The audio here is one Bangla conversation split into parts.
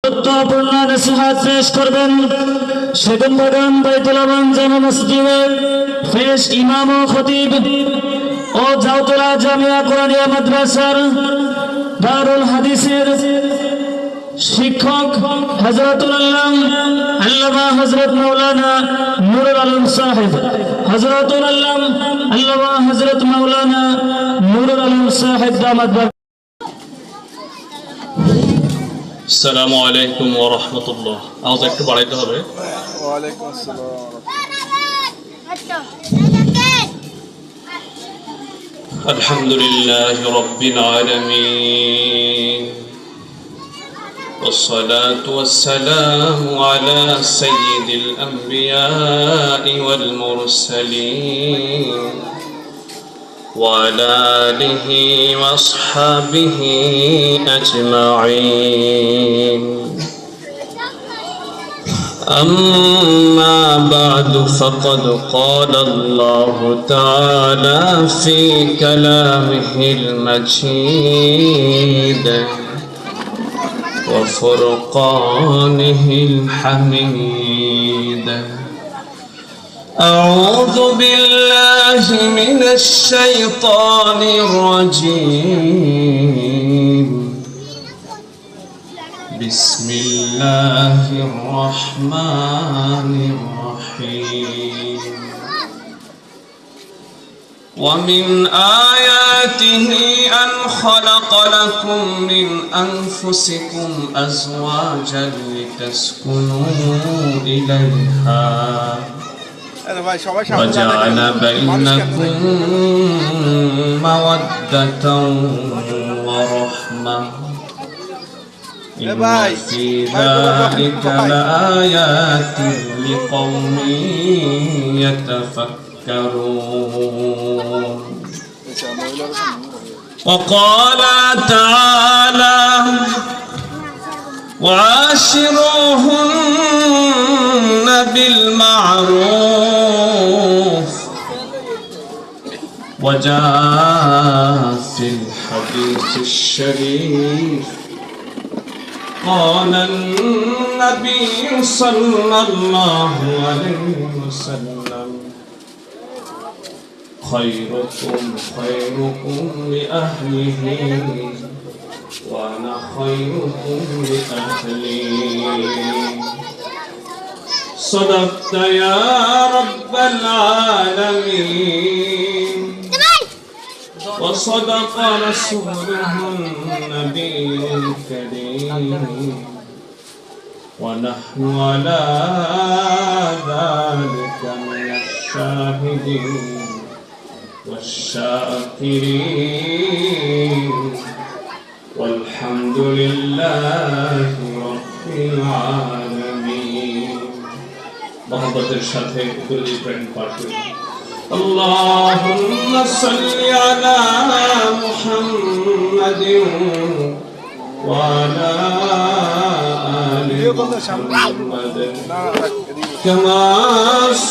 গুরুত্বপূর্ণ নসিহত পেশ করবেন সেগুন বাগান বাইতুল আমান জামে মসজিদের পেশ ইমাম ও খতিব ও জাউতলা জামিয়া কোরআনিয়া মাদ্রাসার দারুল হাদিসের শিক্ষক হযরতুল আল্লামা হযরত মাওলানা নুরুল আলম সাহেব, হযরতুল আল্লামা হযরত মাওলানা নুরুল আলম সাহেব দামাত। আসসালামু আলাইকুম ওয়া রাহমাতুল্লাহ। আওয়াজ একটু বাড়াইতে হবে। ওয়া আলাইকুম আসসালাম। আলহামদুলিল্লাহি রাব্বিল আলামিন والصلاة والسلام على سيد الأنبياء والمرسلين وعلى آله وأصحابه أجمعين. أما بعد فقد قال الله تعالى في كلامه المجيد وفرقانه الحميد. أعوذ بالله من الشيطان الرجيم. بسم الله الرحمن الرحيم. ومن آياته أن خلق لكم من أنفسكم أزواجا لتسكنوا إليها وجعل بينكم مودة ورحمة إن في ذلك لآيات لقوم يتفكرون. وقال تعالى وعاشروهن بالمعروف. وجاء في الحديث الشريف قال النبي صلى الله عليه وسلم خيركم خيركم لأهله وأنا خيركم لأهلي. صدقت يا رب العالمين وصدق رسوله النبي الكريم ونحن على ذلك من الشاهدين والشاكرين والحمد لله رب العالمين. محبতের সাথে কুলি প্রেম পাঠ করি। اللهم صل على محمد وعلى آل محمد كما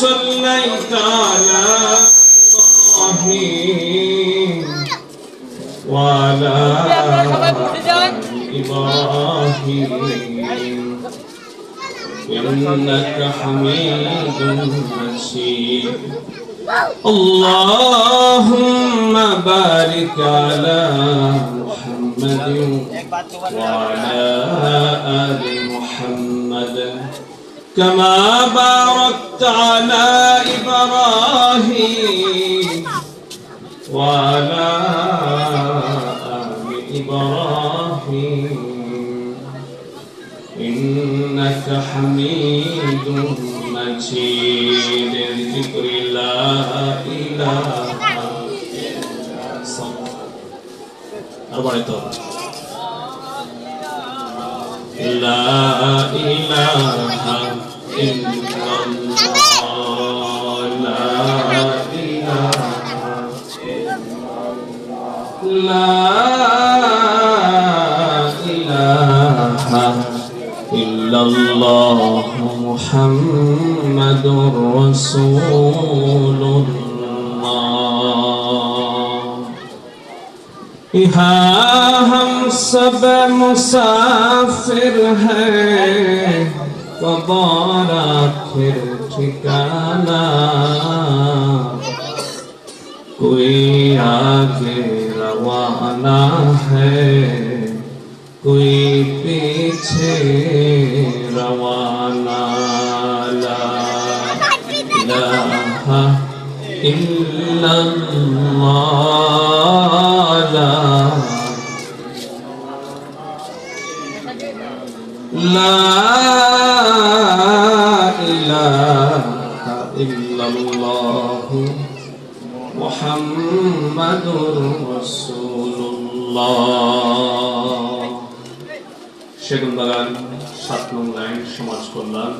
صليت على إبراهيم وعلى آل إبراهيم إنك حميد مجيد. اللهم بارك على محمد وعلى آل محمد كما باركت على إبراهيم وعلى آل إبراهيم إنك حميد مجيد. ذكر لا إله إلا الله لا إله إلا الله لا إله إلا الله لا إله إلا الله محمد رسول الله. यहाँ हम सब मुसाफिर हैं, कबर आखिर ठिकाना, कोई आगे रवाना है, कोई पीछे रवाना। ला इलाहा इल्लल्लाह, ला इलाहा इल्लल्लाह মুহাম্মাদুর রাসূলুল্লাহ। সেগুনবাগান ৭ নং লাইন সমাজ কল্যাণ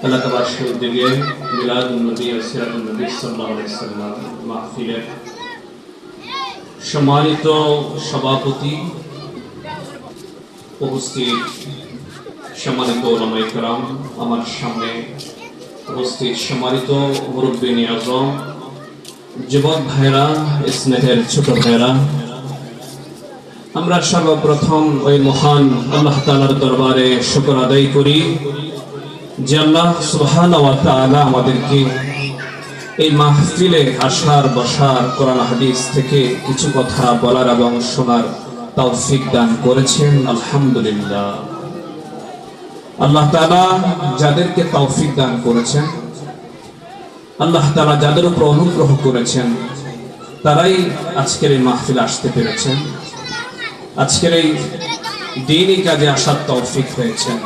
এলাকাবাসীর উদ্যোগে মিলাদুন নবী ও সিরাতুন নবী সাল্লাল্লাহু আলাইহি ওয়াসাল্লাম মাহফিলের সম্মানিত সভাপতি, উপস্থিত সম্মানিত ওলামায়ে কেরাম, আমার সামনে উপস্থিত সম্মানিত মুরব্বিয়ানে আযম, যুবক ভাইরা, স্নেহের ছোট ভাইরা, আমরা সর্বপ্রথম ওই মহান আল্লাহ তাআলার দরবারে শুকর আদায় করি যে আল্লাহ সুবহানাহু ওয়া তাআলা আমাদেরকে এই মাহফিলে আসার বসার, কোরআন হাদিস থেকে কিছু কথা বলার এবং শোনার তৌফিক দান করেছেন। আলহামদুলিল্লাহ। আল্লাহ তাআলা যাদেরকে তৌফিক দান করেছেন, আল্লাহ তাআলা যাদের উপর অনুগ্রহ করেছেন, তারাই আজকের এই মাহফিলে আসতে পেরেছেন, আজকের এই দ্বীনি কাজে আসার তৌফিক হয়েছেন।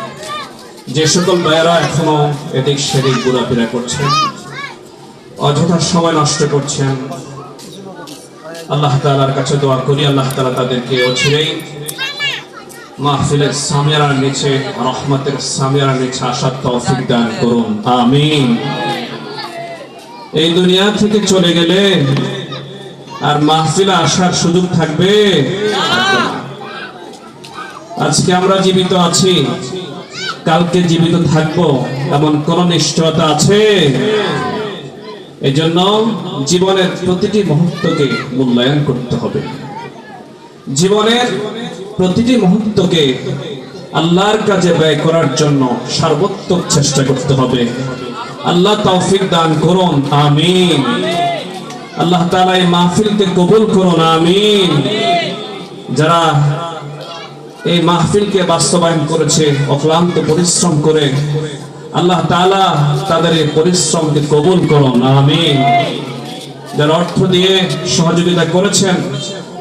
যে সকল ভাইয়েরা এখনো এদিক সেদিক ঘোরাফেরা করছেন, অযথা সময় নষ্ট করছেন, আল্লাহ তাআলার কাছে দোয়া করি আল্লাহ তাআলা তাদেরকে অচিরেই মাহফিলের সামিয়ার নিচে, রহমতের সামিয়ার নিচে আসার তৌফিক দান করুন, আমিন। এই দুনিয়া থেকে চলে গেলে আর মাহফিলে আসার সুযোগ থাকবে? আজকে আমরা জীবিত আছি, কালকে জীবিত থাকবো এমন কোন নিশ্চয়তা আছে? এজন্য জীবনের প্রতিটি মুহূর্তকে মূল্যায়ন করতে হবে। জীবনের প্রতিটি মুহূর্তকে আল্লাহর কাজে ব্যয় করার জন্য সর্বোত্তম চেষ্টা করতে হবে। আল্লাহ তৌফিক দান করুন, আমিন। আল্লাহ তাআলা এই মাহফিলকে কবুল করুন, আমিন। যারা এই মাহফিলকে বাস্তবায়ন করেছে অক্লান্ত পরিশ্রম করে, আল্লাহ তাআলা তাদের এই পরিশ্রমকে কবুল করুন, আমিন। যারা অর্থ দিয়ে সহযোগিতা করেছেন,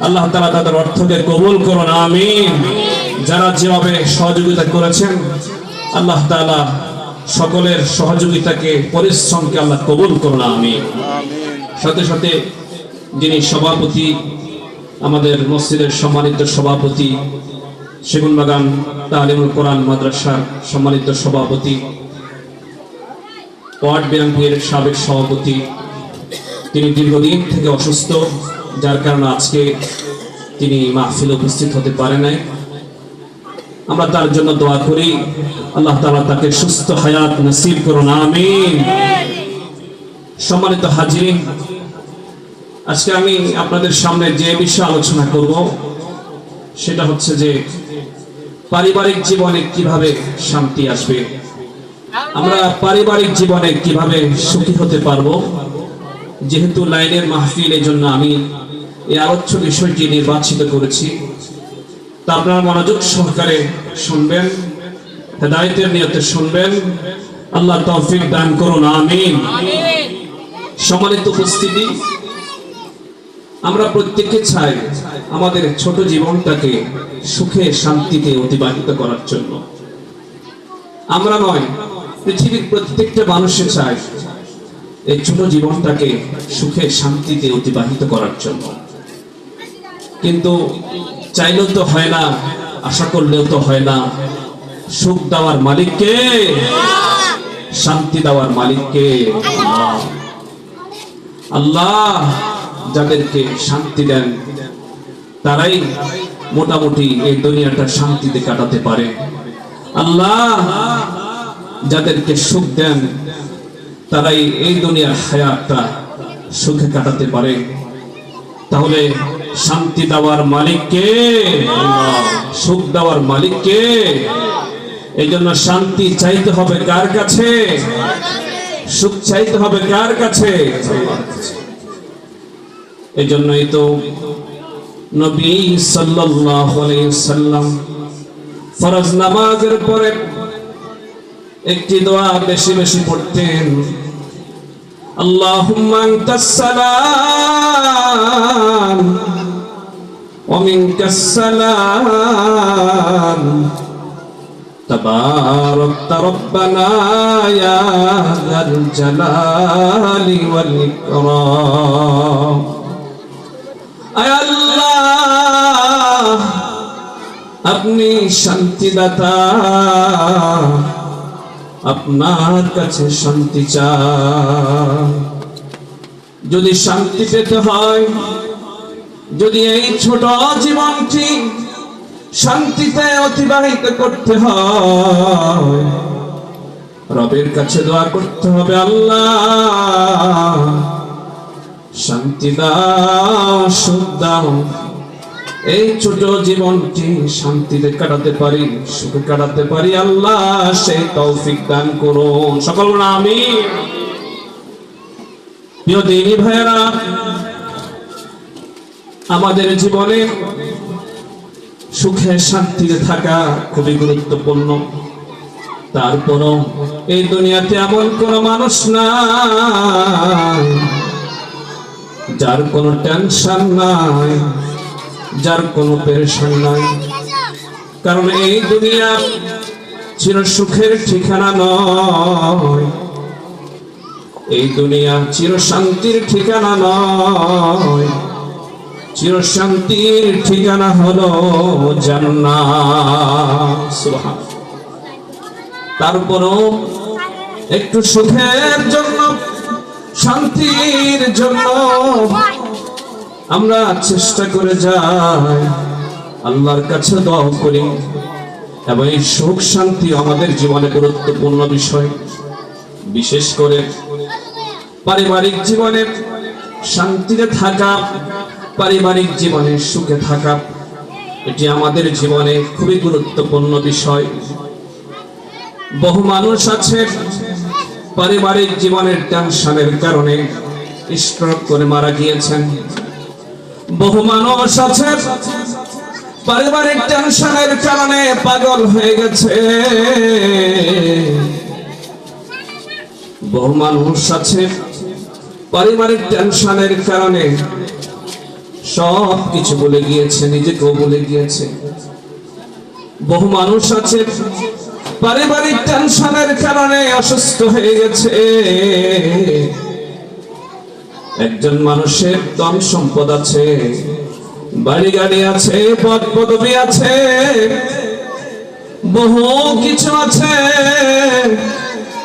আল্লাহ তাআলা তাদের অর্থকে কবুল করুন, আমিন। যারা যেভাবে সহযোগিতা করেছেন, আল্লাহ তাআলা সকলের সহযোগিতাকে, পরিশ্রমকে আল্লাহ কবুল করুন, আমিন। সাথে সাথে যিনি সভাপতি, আমাদের মসজিদের সম্মানিত সভাপতি, সেগুনবাগান তালিমুল কোরআন মাদ্রাসার সম্মানিত সভাপতি, ওয়ার্ড বিএনপির সাবেক সভাপতি, তিনি দীর্ঘদিন থেকে অসুস্থ, যার কারণে আজকে তিনি মাহফিলে উপস্থিত হতে পারে নাই। আমরা তার জন্য দোয়া করি, আল্লাহ তাআলা তাকে সুস্থ হায়াত নসিব করুন, আমিন। সম্মানিত হাজিরিন, আজকে আমি আপনাদের সামনে যে বিষয়ে আলোচনা করব সেটা হচ্ছে যে পারিবারিক জীবনে কিভাবে শান্তি আসবে, আমরা পারিবারিক জীবনে কিভাবে সুখী হতে পারবো। যেহেতু লাইনের মাহফিল, এই জন্য আমি এই আলোচ্য বিষয়টি নির্বাচিত করেছি। তা আপনারা মনোযোগ সহকারে শুনবেন, হেদায়েতের নিয়তে শুনবেন। আল্লাহ তৌফিক দান করুন, আমিন। সম্মানিত উপস্থিতি, আমরা প্রত্যেকে চাই আমাদের ছোট জীবনটাকে সুখে শান্তিতে অতিবাহিত করার জন্য। আমরা নয়, পৃথিবীর প্রত্যেকটা মানুষে চায় এই ছোট জীবনটাকে সুখে শান্তিতে অতিবাহিত করার জন্য। কিন্তু চাইলেও তো হয় না, আশা করলেও তো হয় না। সুখ দেওয়ার মালিককে, শান্তি দেওয়ার মালিককে আল্লাহ। আল্লাহ যাদেরকে শান্তি দেন তারাই মোটামুটি এই দুনিয়াটা শান্তিতে কাটাতে পারে। আল্লাহ যাদেরকে সুখ দেন তারাই এই দুনিয়ার হায়াতটা সুখে কাটাতে পারে। তাহলে শান্তি দেওয়ার মালিক কে? সুখ দেওয়ার মালিক কে? এই জন্য শান্তি চাইতে হবে কার কাছে? সুখ চাইতে হবে কার কাছে? এই জন্যই তো নবী সাল্লাল্লাহু আলাইহি ওয়াসাল্লাম ফরজ নামাজের পরে একটি দোয়া বেশি বেশি পড়তেন। আল্লাহুম্মা আনতাস সালাম ওয়া মিনকাস সালাম তাবারাকতা রব্বানা ইয়া যাল জালালি ওয়াল ইকরাম। আয় আল্লাহ, আপনি শান্তিদাতা, আপনার কাছে শান্তি চাই। যদি শান্তি পেতে হয়, যদি এই ছোট জীবনটি শান্তিতে অতিবাহিত করতে হয়, রবের কাছে দোয়া করতে হবে, আল্লাহ শান্তি দাও, সুখ দাও, এই ছোট জীবনটি শান্তিতে কাটাতে পারি, সুখে কাটাতে পারি, আল্লাহ সেই তৌফিক দান করুন। সকল বলুন আমিন। প্রিয় দিনী ভাইয়েরা, আমাদের জীবনে সুখে শান্তিতে থাকা খুবই গুরুত্বপূর্ণ। তারপরও এই দুনিয়াতে এমন কোন মানুষ নাই যার কোনো টেনশন নাই, যার কোনো পেরেশান নাই। কারণ এই দুনিয়া চির সুখের ঠিকানা নয়, এই দুনিয়া চির শান্তির ঠিকানা নয়, চির শান্তির ঠিকানা হলো জান্নাত। সুবহানাল্লাহ। তারপরও একটু সুখের জন্য, শান্তির জন্য আমরা চেষ্টা করে যাই, আল্লাহর কাছে দোয়া করি, এবং এই সুখ শান্তি আমাদের জীবনে গুরুত্বপূর্ণ বিষয়। বিশেষ করে পারিবারিক জীবনে শান্তিতে থাকা, পারিবারিক জীবনে সুখে থাকা, এটি আমাদের জীবনে খুবই গুরুত্বপূর্ণ বিষয়। বহু মানুষ আছে পারিবারিক জীবনের টেনশনের কারণে স্ট্রোক করে মারা গিয়েছেন। বহু মানুষ আছে পারিবারিক টেনশনের কারণে পাগল হয়ে গেছে। বহু মানুষ আছে পারিবারিক টেনশনের কারণে সব কিছু বলে গিয়েছে, নিজেকেও বলে গিয়েছে। বহু মানুষ আছে পারিবারিক টেনশনের কারণে অসুস্থ হয়ে গেছে। একজন মানুষের ধন সম্পদ আছে, বাড়ি গাড়ি আছে, পদ পদবি আছে, বহু কিছু আছে,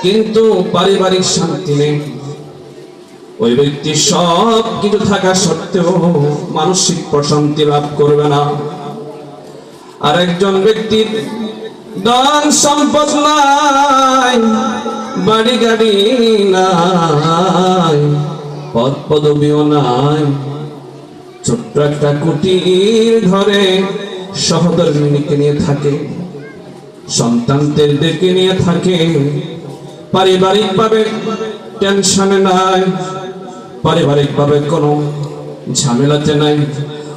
কিন্তু পারিবারিক শান্তি নেই। ওই ব্যক্তি সব কিছু থাকা সত্ত্বেও মানসিক প্রশান্তি লাভ করবে না। আর একজন ব্যক্তির ধন সম্পদ নাই, বাড়ি গাড়ি নাই, পদ পদবিও নাই, ছোট্ট একটা কুটির ঘরে সহধর্মিণীকে নিয়ে থাকে, সন্তানদেরকে নিয়ে থাকে, পারিবারিক ভাবে টেনশনে নাই, পারিবারিক ভাবে কোনো ঝামেলাতে নাই।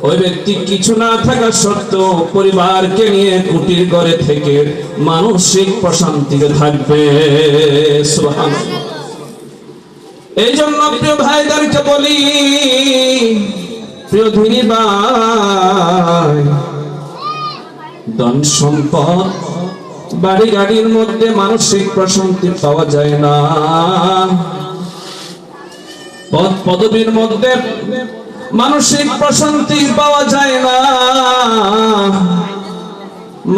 ওই ব্যক্তি কিছু না থাকা সত্ত্বেও পরিবারকে নিয়ে কুটির ঘরে থেকে মানসিক প্রশান্তিতে থাকবে। সুবহানাল্লাহ। এই জন্য প্রিয় ভাইদেরকে বলি, প্রিয় ধনী ভাই, ধন সম্পদ বাড়ি গাড়ির মধ্যে মানসিক প্রশান্তি পাওয়া যায় না, পদ পদবীর মধ্যে মানসিক প্রশান্তি পাওয়া যায় না।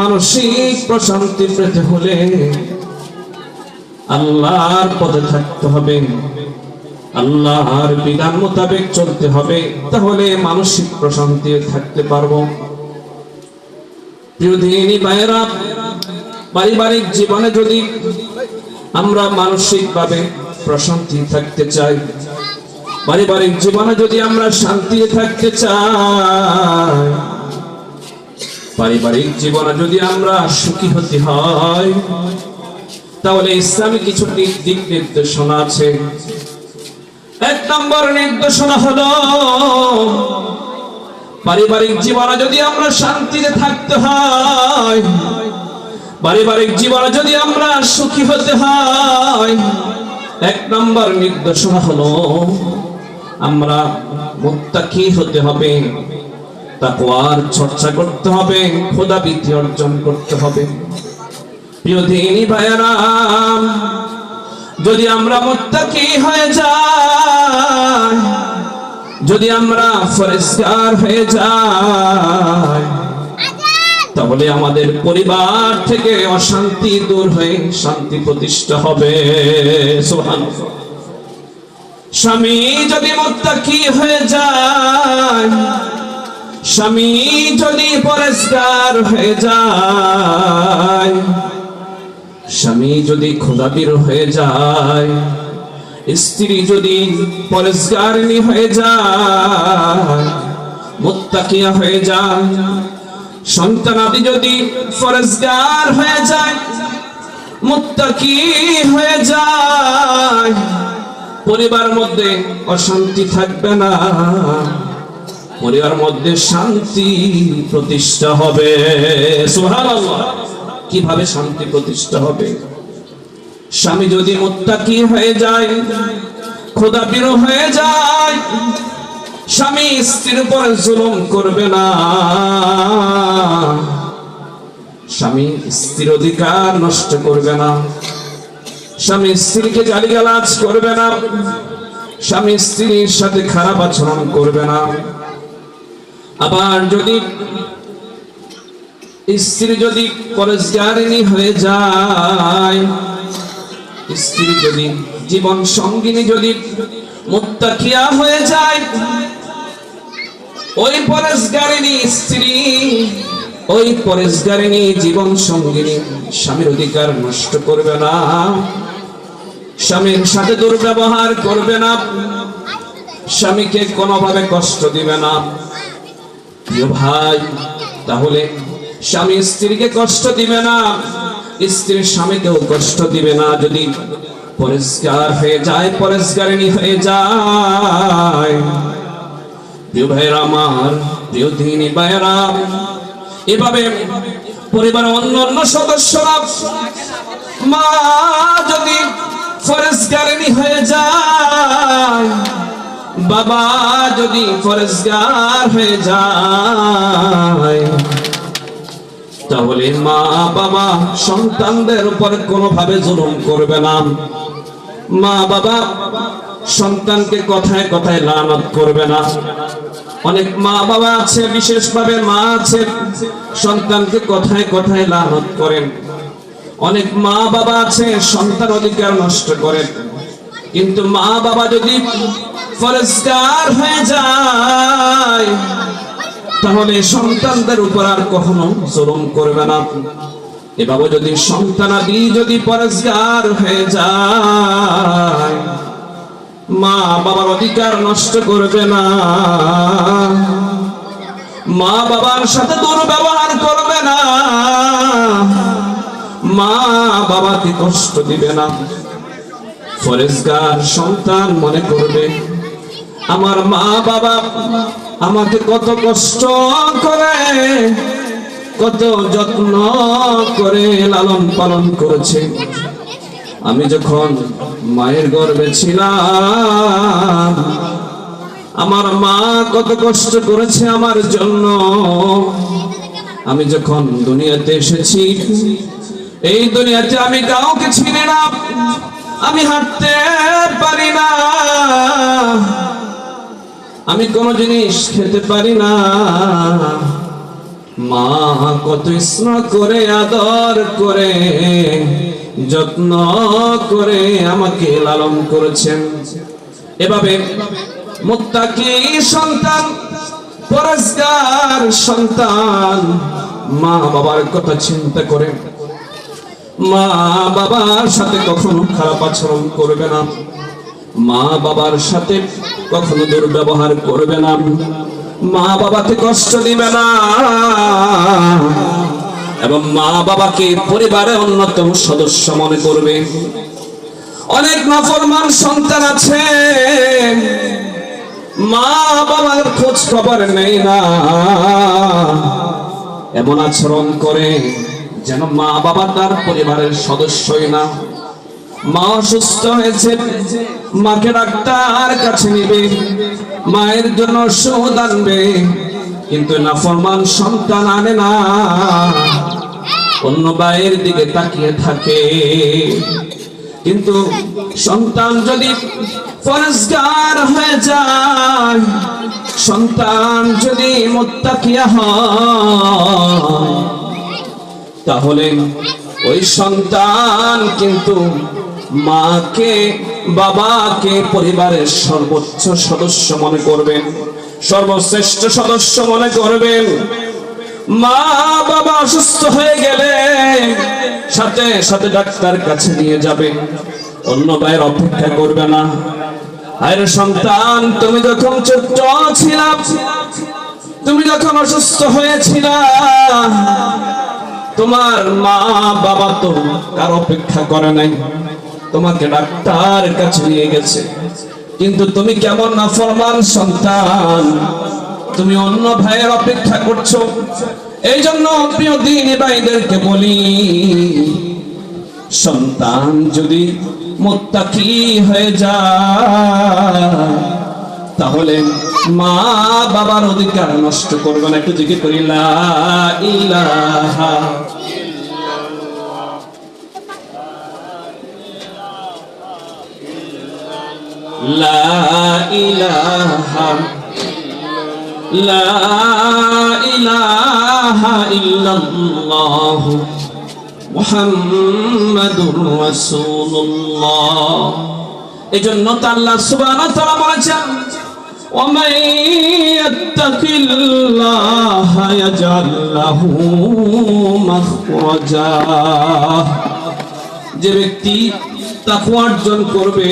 মানসিক প্রশান্তি পেতে হলে আল্লাহর পথে থাকতে হবে, আল্লাহর বিধান মোতাবেক চলতে হবে, তাহলে মানসিক প্রশান্তি থাকতে পারবো। প্রিয় দিনী ভাইয়েরা, পারিবারিক জীবনে যদি আমরা মানসিকভাবে প্রশান্তি থাকতে চাই, পারিবারিক জীবনে যদি আমরা শান্তি থাকতে চাই, পারিবারিক জীবনে যদি আমরা সুখী হতে হয়, তাহলে ইসলামে কিছু দিক নির্দেশনা আছে। এক নম্বর নির্দেশনা হলো, পারিবারিক জীবনে যদি আমরা শান্তিতে থাকতে হয়, পারিবারিক জীবনে যদি আমরা সুখী হতে হয়, এক নম্বর নির্দেশনা হলো আমরা মুত্তাকি হতে হবে, তাকওয়ার চর্চা করতে হবে, খোদাভীতি অর্জন করতে হবে। প্রিয় দিনী ভাইয়েরা, যদি আমরা মুত্তাকি হয়ে যাই, যদি আমরা ফরেজগার হয়ে যাই, তাহলে আমাদের পরিবার থেকে অশান্তি দূর হয়ে শান্তি প্রতিষ্ঠা হবে। সুবহানাল্লাহ। স্বামী যদি মুত্তাকি হয়ে যায়, স্বামী যদি পরেজগার হয়ে যায়, স্বামী যদি খোদাবীর হয়ে যায়, স্ত্রী যদি পরেজগারিনী হয়ে যায়, মুত্তাকিয়া হয়ে যায়, সন্তানাদি যদি পরেজগার হয়ে যায়, মুত্তাকি হয়ে যায়, পরিবার মধ্যে অশান্তি থাকবে না, পরিবার মধ্যে শান্তি প্রতিষ্ঠা হবে। সুবহানাল্লাহ। কিভাবে শান্তি প্রতিষ্ঠা হবে? স্বামী যদি মুত্তাকি হয়ে যায়, খোদাভীর হয়ে যায়, স্বামী স্ত্রীর উপর জুলুম করবে না, স্বামী স্ত্রীর অধিকার নষ্ট করবে না, স্বামী স্ত্রীকে গালিগালাজ করবে না, স্বামী স্ত্রীর সাথে খারাপ আচরণ করবে না। আবার যদি স্ত্রী যদি পরেজগারিনী হয়ে যায়, স্ত্রী যদি জীবন সঙ্গিনী যদি মুত্তাকিয়া হয়ে যায়, ওই পরেজগারিনী স্ত্রী, ওই পরেজগারিনী জীবন সঙ্গিনী স্বামীর অধিকার নষ্ট করবে না, স্বামীর সাথে দুর্ব্যবহার করবে না, স্বামীকে কোনোভাবে কষ্ট দিবে না। প্রিয় ভাই, তাহলে স্বামী স্ত্রীকে কষ্ট দিবে না, স্ত্রী স্বামীকেও কষ্ট দিবে না যদি পরিষ্কার হয়ে যায়, পরেজগারিনী হয়ে যায়। প্রিয় ভাইরা আমার, প্রিয় দিনী ভাইরা, এভাবে পরিবারের অন্যান্য সদস্যরা, মা যদি পরেজগারিনী হয়ে যায়, বাবা যদি পরেজগার হয়ে যায়, তাহলে মা বাবা সন্তানদের উপর কোনোভাবে জুলুম করবে না। মা বাবা সন্তানকে কথায় কথায় লানত করবে না। অনেক মা বাবা আছে, বিশেষভাবে মা আছে, সন্তানকে কথায় কথায় লানত করেন। অনেক মা বাবা আছে সন্তান অধিকার নষ্ট করেন। কিন্তু মা বাবা যদি পরেজগার হয়ে যায়, তাহলে সন্তানদের উপর আর কখনো জুলুম করবে না। এভাবে যদি সন্তানাদি যদি পরেজগার হয়ে যায়, মা বাবার অধিকার নষ্ট করবে না, মা বাবার সাথে দুর্ব্যবহার করবে না, মা বাবাকে কষ্ট দিবে না। পরেজগার সন্তান মনে করবে, আমার মা বাবা আমাকে কত কষ্ট করে, কত যত্ন করে লালন পালন করেছে। আমি যখন মায়ের গর্ভে ছিলাম, আমার মা কত কষ্ট করেছে আমার জন্য। আমি যখন দুনিয়াতে এসেছি, এই দুনিয়াতে আমি কাউকে চিনি না, আমি হাঁটতে পারি না, আমি কোনো জিনিস খেতে পারি না। মা কত স্নেহ করে, আদর করে, যত্ন করে আমাকে লালন করেছেন। এভাবে মুত্তাকি সন্তান, পরেজগার সন্তান মা বাবার কথা চিন্তা করে মা বাবার সাথে কখনো খারাপ আচরণ করবে না। মা বাবার সাথে কখনো দুর্ব্যবহার করবে না, মা বাবাকে কষ্ট দিবে না, এবং মা বাবাকে পরিবারের অন্যতম সদস্য মনে করবে। অনেক নাফরমান সন্তান আছে, মা বাবার খোঁজ খবর নেই না, এমন আচরণ করে যেন মা বাবা তার পরিবারের সদস্যই না। মা অসুস্থ হয়েছে, মাকে ডাক্তার কাছে নিবে, মায়ের জন্য ওষুধ আনবে, কিন্তু নাফরমান সন্তান আনে না, অন্য ভাইয়ের দিকে তাকিয়ে থাকে। কিন্তু সন্তান যদি ফরজগার হয়ে যায়, সন্তান যদি মুত্তাকিয়া হয়, তাহলে ওই সন্তান কিন্তু মাকে বাবাকে পরিবারের সর্বোচ্চ সদস্য মনে করবেন, সর্বশ্রেষ্ঠ সদস্য মনে করবেন। মা বাবা অসুস্থ হয়ে গেলে সাথে সাথে ডাক্তার কাছে নিয়ে যাবে, অন্য ভাইয়ের অপেক্ষা করবে না। আরে সন্তান, তুমি যখন ছোট্ট ছিলা, তুমি যখন অসুস্থ হয়েছিলা, তোমার মা বাবা তো কার অপেক্ষা করে নাই, তোমাকে ডাক্তার কাছে নিয়ে গেছে। কিন্তু তুমি কেমন নাফরমান সন্তান, তুমি অন্য ভাইয়ের অপেক্ষা করছো। এই জন্য প্রিয় দ্বীনি ভাইদেরকে বলি, সন্তান যদি মুত্তাকি হয়ে যায়, তাহলে মা বাবার অধিকার নষ্ট করবে না। একটু জিকির করি, লা ইলাহা লা ইলাহা লা ইলাহা ইল্লাল্লাহ মুহাম্মাদুর রাসূলুল্লাহ। এজন্য তো আল্লাহ সুবহানাহু ওয়া তাআলা বলেছেন, ওয়া মান ইয়াত্তাকিল্লাহা ইয়াজআল লাহু মাখরাজা। যে ব্যক্তি তাকওয়া অর্জন করবে,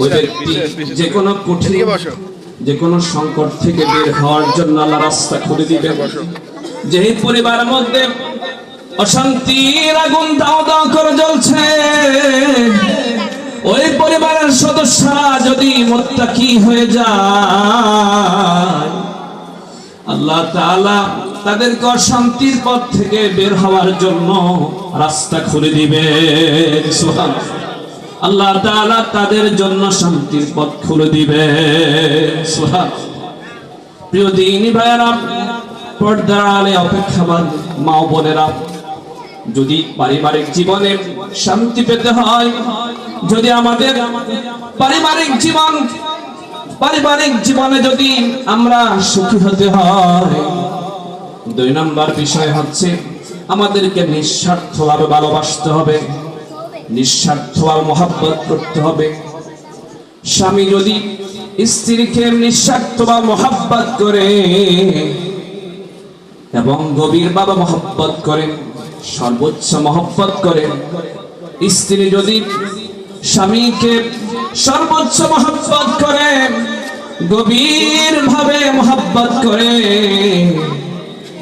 ওই ব্যক্তি যে কোনো কঠিন, যে কোনো সংকট থেকে বের হওয়ার জন্য আল্লাহ রাস্তা খুলে দিবেন। যেই পরিবারের মধ্যে অশান্তির আগুন দাও দাও করে জ্বলছে, ওই পরিবারের সদস্যরা যদি মুত্তাকি হয়ে যায়, আল্লাহ তাআলা তাদেরকে অশান্তির পথ থেকে বের হওয়ার জন্য রাস্তা খুলে দিবেন। সুবহানাল্লাহ। আল্লাহ তাআলা তাদের জন্য শান্তির পথ খুলে দিবেন। সুবহানাল্লাহ। প্রিয় দ্বীনি ভাইয়েরা, পর্দার আড়ালে অপেক্ষামান মা ও বোনেরা, যদি পারিবারিক জীবনে শান্তি পেতে হয়, যদি আমাদের পারিবারিক জীবনে যদি আমরা সুখী হতে হয়, 2 নম্বর বিষয় হচ্ছে আমাদেরকে নিঃস্বার্থভাবে ভালোবাসতে হবে, নিঃস্বার্থভাবে মহব্বত করতে হবে। স্বামী যদি স্ত্রীকে নিঃস্বার্থভাবে মহব্বত করে এবং গভীরভাবে মহব্বত করে, সর্বোচ্চ মহব্বত করে, স্ত্রী যদি স্বামীকে সর্বোচ্চ মহব্বত করে, গভীরভাবে মহব্বত করে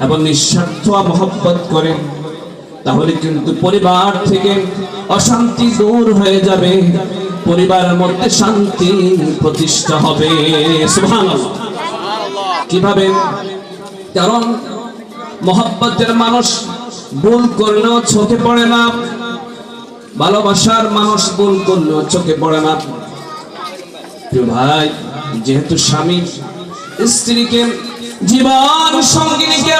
এবং নিঃস্বার্থ মহব্বত করে, তাহলে কিন্তু পরিবার থেকে অশান্তি দূর হয়ে যাবে, পরিবারের মধ্যে শান্তি প্রতিষ্ঠা হবে। সুবহানাল্লাহ। কিভাবে? কারণ মহব্বতের মানুষ ভুল করলেও চোখে পড়ে না, ভালোবাসার মানুষ ভুল করলেও চোখে পড়ে না। প্রিয় ভাই, যেহেতু স্বামী স্ত্রীকে, জীবন সঙ্গিনীকে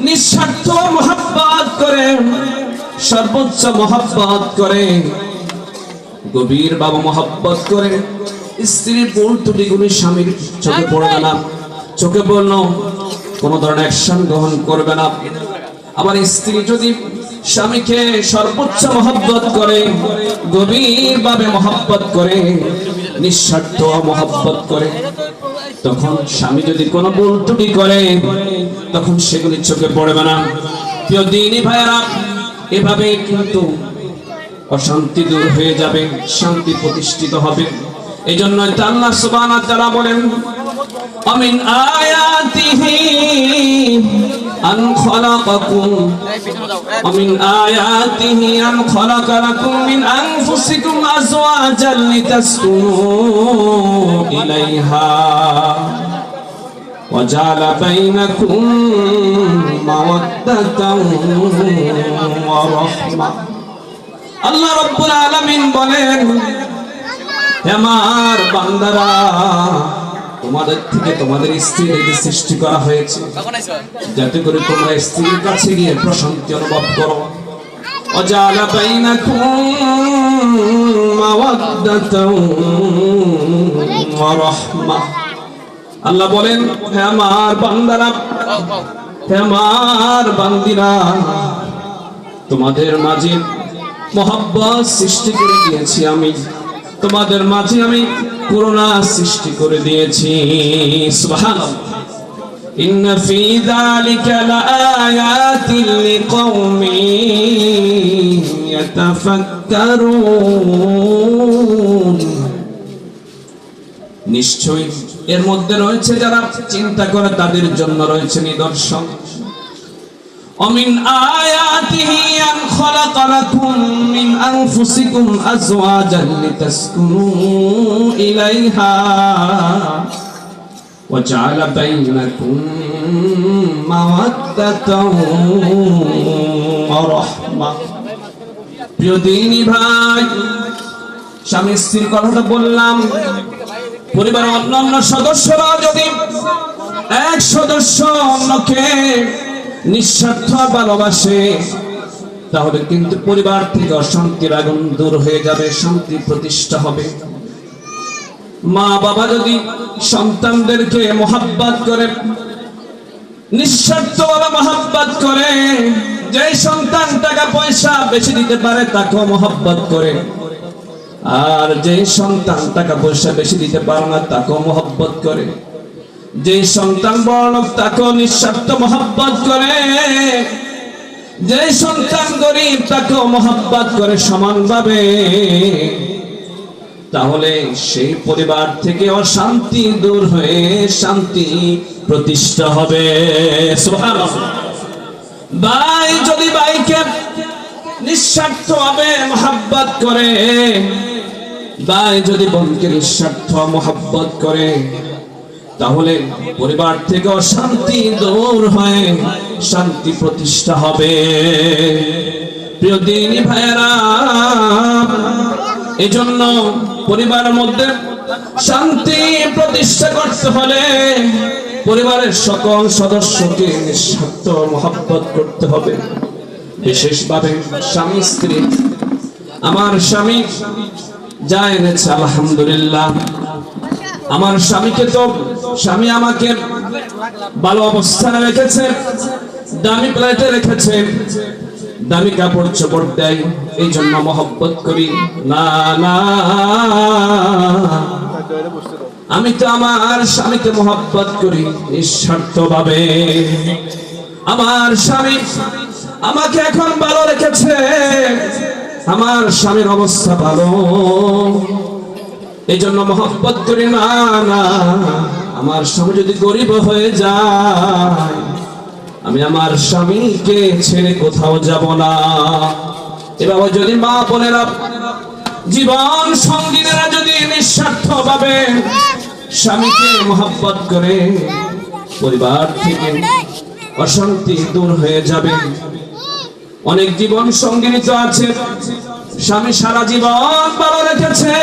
নিঃস্বার্থ মহব্বত করে, সর্বোচ্চ মহব্বত করে, গভীর ভাবে মহব্বত করে, স্ত্রীর ভুল ত্রুটিগুলি স্বামীর চোখে পড়বে না, চোখে পড়লো কোনো ধরনের অ্যাকশন গ্রহণ করবে না। আবার স্ত্রী যদি স্বামীকে সর্বোচ্চ মহব্বত করে, গভীর ভাবে মহব্বত করে, নিঃস্বার্থ মহব্বত করে, তখন স্বামী যদি কোনো ভুল ত্রুটি করে, তখন সেগুলি চোখে পড়বে না। প্রিয় দ্বীনি ভাইয়েরা, এভাবে কিন্তু অশান্তি দূর হয়ে যাবে, শান্তি প্রতিষ্ঠিত হবে। এই জন্য আল্লাহ সুবহানাহু ওয়া তাআলা বলেন, আমিন আয়াতিহি আন খালাকাকুম ومن آياته أن خلق لكم من أنفسكم أزواجا لتسكنوا إليها وجعل بينكم مودة ورحمة الله رب العالمين বলেন, হে আমার বান্দারা, তোমাদের থেকে তোমাদের স্ত্রীদেরকে সৃষ্টি করা হয়েছে যাতে করে তোমরা স্ত্রীর কাছে গিয়ে প্রশান্তি অনুভব করো। وجعل بينكم مودة ورحمة আল্লাহ বলেন, হে আমার বান্দারা, হে আমার বান্দিরা, তোমাদের মাঝে মহব্বত সৃষ্টি করে দিয়েছি আমি, তোমাদের মাঝে আমি করুণা সৃষ্টি করে দিয়েছি। সুবহানাল্লাহ। ইন্না ফি যালিকা লাআয়াতিন লিকাওমিন ইয়াতাফাক্কারুন, নিশ্চয়ই এর মধ্যে রয়েছে যারা চিন্তা করে, তাদের জন্য রয়েছে নিদর্শন। ومن آياته أن خلق لكم من أنفسكم أزواجا لتسكنوا إليها وجعل بينكم مودة ورحمة প্রিয় দিনী ভাই, স্বামী স্ত্রীর কথাটা বললাম, পরিবারের অন্যান্য সদস্যরা যদি এক সদস্য অন্যকে নিঃস্বার্থ ভালোবাসে, তাহলে কিন্তু পরিবার থেকে অশান্তির আগুন দূর হয়ে যাবে, শান্তি প্রতিষ্ঠা হবে। মা বাবা যদি সন্তানদেরকে মহব্বত করে, নিঃস্বার্থভাবে মহব্বত করে, যে সন্তান টাকা পয়সা বেশি দিতে পারে তাকেও মহব্বত করে, আর যে সন্তান টাকা পয়সা বেশি দিতে পারে না তাকেও মহব্বত করে, যে সন্তান বড়লোক তাকেও নিঃস্বার্থ মহব্বত করে, যে সন্তান গরিব তাকেও মহব্বত করে সমানভাবে, তাহলে সেই পরিবার থেকে অশান্তি দূর হয়ে শান্তি প্রতিষ্ঠা হবে। সুবহানাল্লাহ। ভাই যদি ভাইকে নিঃস্বার্থভাবে মহব্বত করে, ভাই যদি বোনকে নিঃস্বার্থ মহব্বত করে, তাহলে পরিবার থেকে অশান্তি দূর হয়ে শান্তি প্রতিষ্ঠা হবে। প্রিয় দিনী ভাইয়েরা, এজন্য পরিবারের মধ্যে শান্তি প্রতিষ্ঠা করতে হলে পরিবারের সকল সদস্যকে নিঃস্বার্থ মহব্বত করতে হবে। বিশেষভাবে স্বামী স্ত্রী, আমার স্বামী যা এনেছে আলহামদুলিল্লাহ, আমার স্বামীকে তো স্বামী আমাকে ভালো অবস্থানে রেখেছে, দামি প্লেটে রেখেছে, দামি কাপড় চোপড় দেয়, এই জন্য মহব্বত করি না। না, আমি তো আমার স্বামীকে মহব্বত করি নিঃস্বার্থভাবে। আমার স্বামী আমাকে এখন ভালো রেখেছে, আমার স্বামীর অবস্থা ভালো, এই জন্য মহব্বত করি না। না, আমার স্বামী যদি গরিব হয়ে যায়, আমি আমার স্বামীকে ছেড়ে কোথাও যাব না। এভাবে যদি মা বোনেরা, জীবন সঙ্গীরা যদি নিঃস্বার্থ ভাবে স্বামীকে মহব্বত করে, পরিবার থেকে অশান্তি দূর হয়ে যাবে। অনেক জীবন সঙ্গিনী তো আছে, স্বামী সারা জীবন ভালো রেখেছে,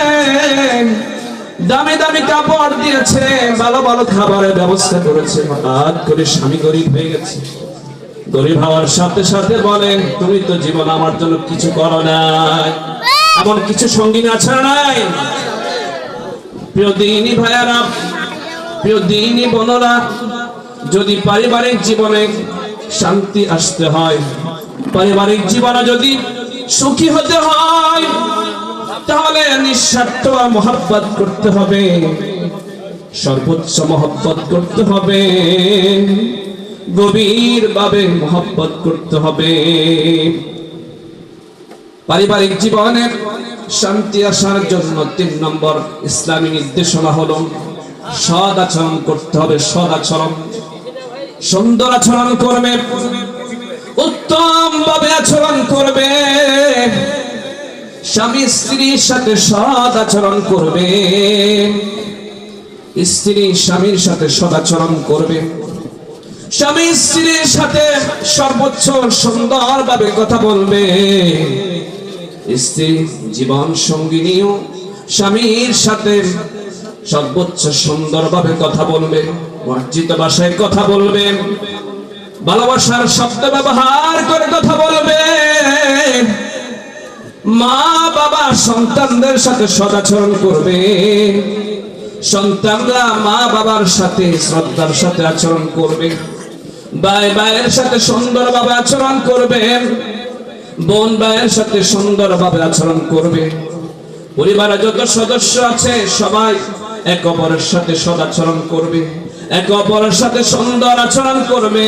দামি দামি কাপড় দিয়েছে, ভালো ভালো খাবারের ব্যবস্থা করেছে, হঠাৎ করে স্বামী গরিব হয়ে গেছে। গরিব হওয়ার সাথে সাথে বলেন, তুমি তো জীবন আমার জন্য কিছু করো নাই। এমন কিছু সঙ্গিনী আছে না নাই? প্রিয় দিনী ভাইয়ারা, প্রিয় দিনী বোনেরা, যদি পারিবারিক জীবনে শান্তি আসতে হয়, পারিবারিক জীবনে যদি সুখী হতে হয়, তাহলে নিঃস্বার্থ মহব্বত করতে হবে, সর্বোচ্চ মহব্বত করতে হবে, গভীর ভাবে মহব্বত করতে হবে। পারিবারিক জীবনে শান্তি আসার জন্য 3 নম্বর ইসলামী নির্দেশনা হলো সৎ আচরণ করতে হবে। সৎ আচরণ, সুন্দর আচরণ করবে, উত্তম ভাবে আচরণ করবে, স্বামী স্ত্রীর সাথে সৎ আচরণ করবে, স্ত্রী স্বামীর সাথে সৎ আচরণ করবে, স্বামী স্ত্রীর সাথে সর্বোচ্চ সুন্দর ভাবে কথা বলবে, স্ত্রী জীবন সঙ্গিনীও স্বামীর সাথে সর্বোচ্চ সুন্দর ভাবে কথা বলবে, মার্জিত ভাষায় কথা বলবে, ভালোবাসার শব্দ ব্যবহার করে কথা বলবে। মা বাবা সন্তানদের সাথে সদাচরণ করবে, সন্তানরা মা বাবার সাথে শ্রদ্ধার সাথে আচরণ করবে, ভাই ভাইয়ের সাথে সুন্দরভাবে আচরণ করবে, বোন ভাইয়ের সাথে সুন্দরভাবে আচরণ করবে। পরিবারে যত সদস্য আছে সবাই এক অপরের সাথে সদাচরণ করবে, এক অপরের সাথে সুন্দর আচরণ করবে।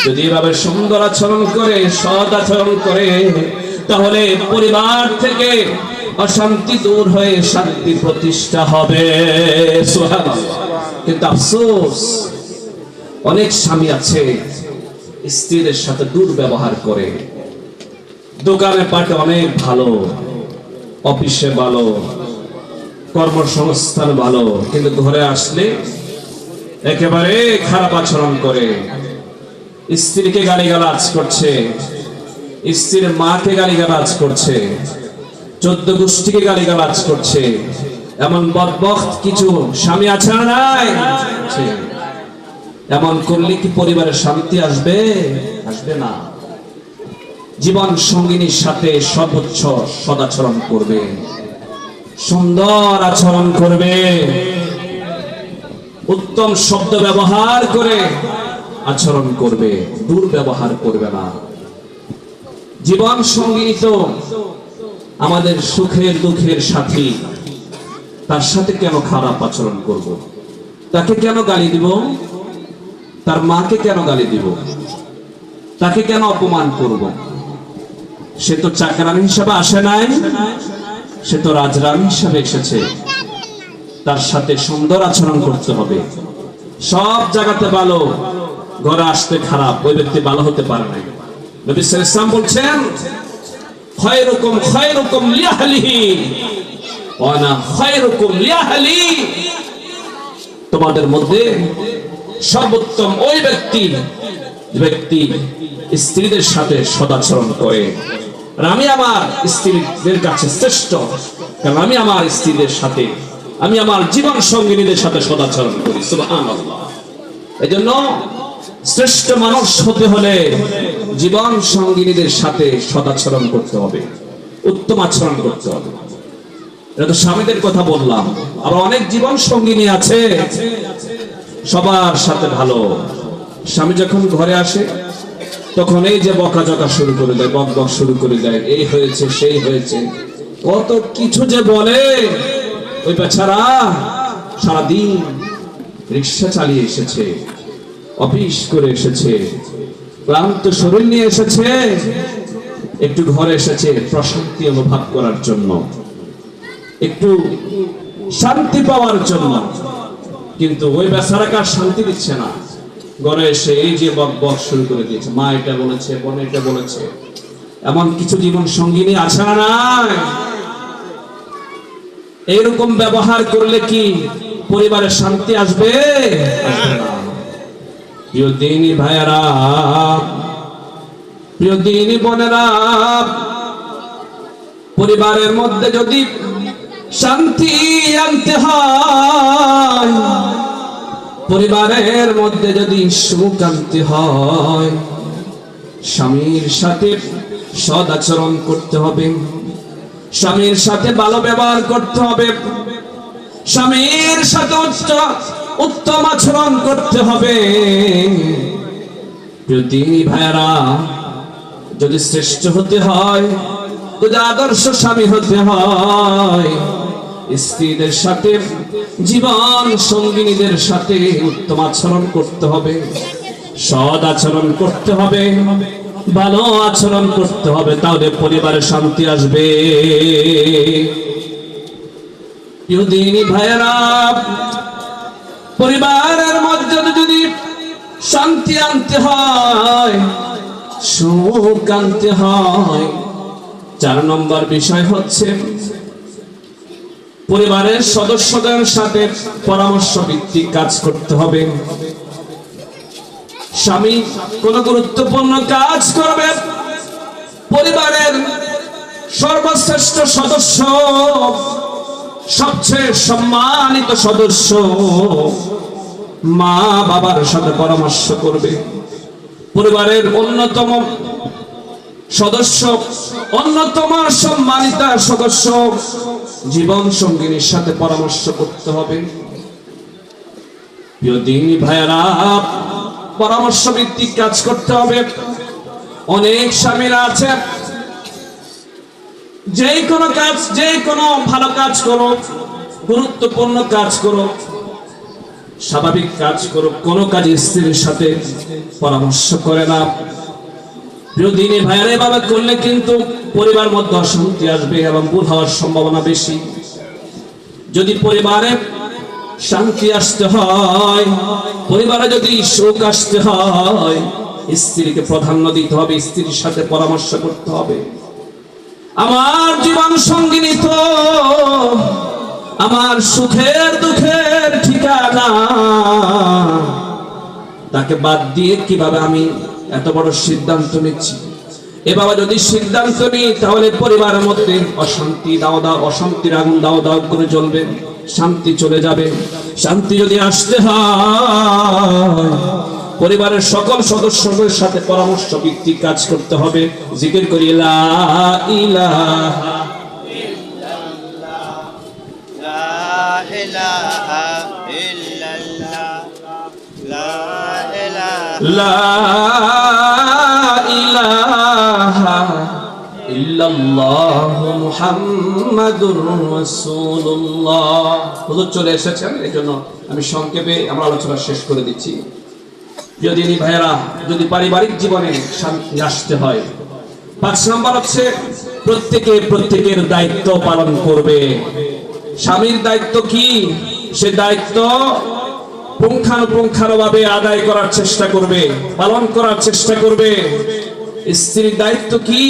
যদি এভাবে সুন্দর আচরণ করে, সৎ আচরণ করে, তাহলে পরিবার থেকে অশান্তি দূর হয়ে শান্তি প্রতিষ্ঠা হবে। সুবহানাল্লাহ। কিন্তু আফসোস, অনেক স্বামী আছে স্ত্রীদের সাথে দুর্ব্যবহার করে। দোকানে পাটে অনেক ভালো, অফিসে ভালো, কর্মসংস্থান ভালো, কিন্তু ঘরে আসলে একেবারে খারাপ আচরণ করে। স্ত্রীকে গালিগালাজ করছে, স্ত্রীর মাকে গালিগালাজ করছে, 14 গোষ্ঠীকে গালিগালাজ করছে। এমন বদবখত কিছু স্বামী আছে না নাই? এমন করলে কি পরিবারে শান্তি আসবে? আসবে না। জীবন সঙ্গিনীর সাথে সর্বোচ্চ সদাচরণ করবে, সুন্দর আচরণ করবে, উত্তম শব্দ ব্যবহার করে আচরণ করবে, দুর্ব্যবহার করবে না। জীবন সঙ্গী তো আমাদের সুখের দুঃখের সাথী, তার সাথে কেন খারাপ আচরণ করব? তাকে কেন গালি দিব? তার মাকে কেন গালি দিব? তাকে কেন অপমান করব? সে তো চাকরানি হিসাবে আসে নাই, সে তো রাজরানী হিসাবে এসেছে। তার সাথে সুন্দর আচরণ করতে হবে। সব জায়গাতে ভালো, ঘরে আসতে খারাপ, ওই ব্যক্তি ভালো হতে পারে না। নবী সাল্লাল্লাহু আলাইহি ওয়াসাল্লাম বলছেন, খায়রুকুম খায়রুকুম লিআহলিহি ওয়া আনা খায়রুকুম লিআহলি। তোমাদের মধ্যে সর্বোত্তম ওই ব্যক্তি যে ব্যক্তি স্ত্রীদের সাথে সদাচরণ করে। আর আমি আমার স্ত্রীদের কাছে শ্রেষ্ঠ, কারণ আমি আমার স্ত্রীদের সাথে, আমি আমার জীবন সঙ্গিনীদের সাথে সদাচরণ করি। সুবহানাল্লাহ। এজন্য শ্রেষ্ঠ মানুষ হতে হলে জীবন সঙ্গিনীদের সাথে সদাচরণ করতে হবে, উত্তম আচরণ করতে হবে। এটা তো স্বামীদের কথা বললাম, আবার অনেক জীবন সঙ্গিনী আছে সবার সাথে ভালো। স্বামী যখন ঘরে আসে তখন এই যে বকাঝকা শুরু করে দেয়, বকবক শুরু করে দেয়, এই হয়েছে সেই হয়েছে, কত কিছু যে বলে। ওই বেচারা সারাদিন রিক্সা চালিয়ে এসেছে, অফিস করে এসেছে, ক্লান্ত শরীর নিয়ে এসেছে, একটু ঘরে এসেছে প্রশান্তি অনুভব করার জন্য, একটু শান্তি পাওয়ার জন্য। কিন্তু ওই বেচারাকে আর শান্তি দিচ্ছে না। ঘরে এসে এই যে বকবক শুরু করে দিয়েছে, মা এটা বলেছে, বোন এটা বলেছে। এমন কিছু জীবন সঙ্গিনী আছে না নাই? এইরকম ব্যবহার করলে কি পরিবারে শান্তি আসবে? আসবে না। প্রিয় দিনী ভাইয়েরা, প্রিয় দিনী বোনেরা, পরিবারের মধ্যে যদি শান্তি আনতে হয়, পরিবারের মধ্যে যদি সুখ আনতে হয়, স্বামীর সাথে সদ আচরণ করতে হবে, স্বামীর সাথে ভালো ব্যবহার করতে হবে, স্বামীর সাথে উত্তম আচরণ করতে হবে। যদি ভাইরা, যদি শ্রেষ্ঠ হতে হয়, যদি আদর্শ স্বামী হতে হয়, স্ত্রীদের সাথে, জীবন সঙ্গিনীদের সাথে উত্তম আচরণ করতে হবে, সৎ আচরণ করতে হবে, ভালো আচরণ করতে হবে, তাহলে পরিবারে শান্তি আসবে। প্রিয় দিনী ভাইয়েরা, পরিবারের মধ্যে যদি শান্তি আনতে হয়, সুখ আনতে হয়, 4 নম্বর বিষয় হচ্ছে পরিবারের সদস্যদের সাথে পরামর্শ ভিত্তিক কাজ করতে হবে। স্বামী কোন গুরুত্বপূর্ণ কাজ করবে, পরিবারের সর্বশ্রেষ্ঠ সদস্য, সবচেয়ে সম্মানিত সদস্য মা বাবার সাথে পরামর্শ করবে। পরিবারের অন্যতম সদস্য, অন্যতম সম্মানিত সদস্য জীবন সঙ্গিনীর সাথে পরামর্শ করতে হবে। প্রিয় দিনী ভাইয়েরা, পরামর্শ ভিত্তিক কাজ করতে হবে। অনেক স্বামীরা আছে, যে কোনো কাজ, যে কোনো ভালো কাজ করো, গুরুত্বপূর্ণ কাজ করো, স্বাভাবিক কাজ করো, কোনো কাজে স্ত্রীর সাথে পরামর্শ করে না। প্রিয় দিনী ভাইয়েরা, এভাবে করলে কিন্তু পরিবার মধ্যে অশান্তি আসবে এবং ভুল হওয়ার সম্ভাবনা বেশি। যদি পরিবারে শান্তি আসতে হয়, পরিবারে যদি সুখ আসতে হয়, স্ত্রীকে প্রাধান্য দিতে হবে, স্ত্রীর সাথে পরামর্শ করতে হবে। আমার জীবন সঙ্গিনী তো আমার সুখের দুঃখের ঠিকানা, তাকে বাদ দিয়ে কিভাবে আমি এত বড় সিদ্ধান্ত নিচ্ছি? এভাবে যদি সিদ্ধান্ত নিই, তাহলে পরিবারের মধ্যে অশান্তি দাও দাও, অশান্তির আগুন দাও দাও করে জ্বলবে, শান্তি চলে যাবে। শান্তি যদি আসতে হয়, পরিবারের সকল সদস্যদের সাথে পরামর্শ ভিত্তিক কাজ করতে হবে। জিকির করি লা ইলাহা লা ইলাহা ইল্লাল্লাহু মুহাম্মাদুর রাসূলুল্লাহ। হুজুর চলে এসেছেন, এজন্য আমি সংক্ষেপে আমার আলোচনা শেষ করে দিচ্ছি। প্রিয় দিনী ভাইয়েরা, যদি পারিবারিক জীবনে শান্তি আসতে হয়, 5 নম্বর হচ্ছে প্রত্যেকের দায়িত্ব পালন করবে। স্বামীর দায়িত্ব কি? সে দায়িত্ব পুঙ্খানুপুঙ্খানুভাবে আদায় করার চেষ্টা করবে, পালন করার চেষ্টা করবে। স্ত্রীর দায়িত্ব কি?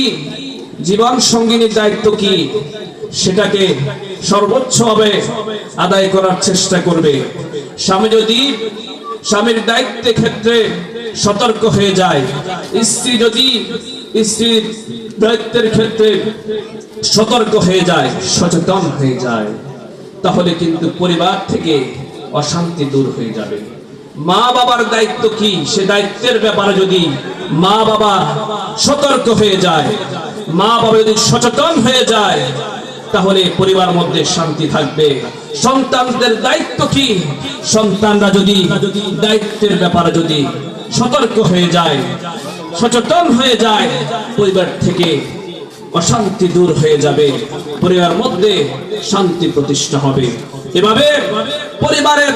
জীবন সঙ্গিনীর দায়িত্ব কি? সেটাকে সর্বোচ্চভাবে আদায় করার চেষ্টা করবে। স্বামী যদি স্বামীর দায়িত্বের ক্ষেত্রে সতর্ক হয়ে যায়, স্ত্রী যদি স্ত্রীর দায়িত্বের ক্ষেত্রে সতর্ক হয়ে যায়, সচেতন হয়ে যায়, তাহলে কিন্তু পরিবার থেকে অশান্তি দূর হয়ে যাবে। মা বাবার দায়িত্ব কি? সে দায়িত্বের ব্যাপারে যদি মা বাবা সতর্ক হয়ে যায়, মা বাবা যদি সচেতন হয়ে যায়, তাহলে পরিবার মধ্যে শান্তি থাকবে। সন্তানদের দায়িত্ব কি? সন্তানরা যদি দায়িত্বের ব্যাপারে যদি সতর্ক হয়ে যায়, সচেতন হয়ে যায়, পরিবার থেকে অশান্তি দূর হয়ে যাবে, পরিবার মধ্যে শান্তি প্রতিষ্ঠা হবে। এভাবে পরিবারের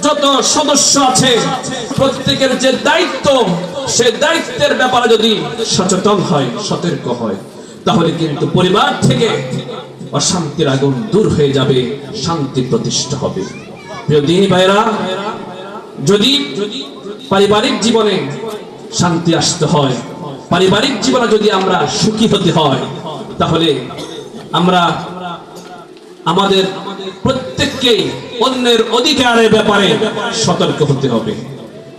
যত সদস্য আছে, প্রত্যেকের যে দায়িত্ব, সে দায়িত্বের ব্যাপারে যদি সচেতন হয়, সতর্ক হয়, তাহলে কিন্তু পরিবার থেকে অশান্তির আগুন দূর হয়ে যাবে, শান্তি প্রতিষ্ঠা হবে। প্রিয় দিনী ভাইরা, যদি পারিবারিক জীবনে শান্তি আসতে হয়, পারিবারিক জীবনে যদি আমরা সুখী হতে হয়, তাহলে আমরা আমাদের প্রত্যেককে অন্যের অধিকারের ব্যাপারে সতর্ক হতে হবে,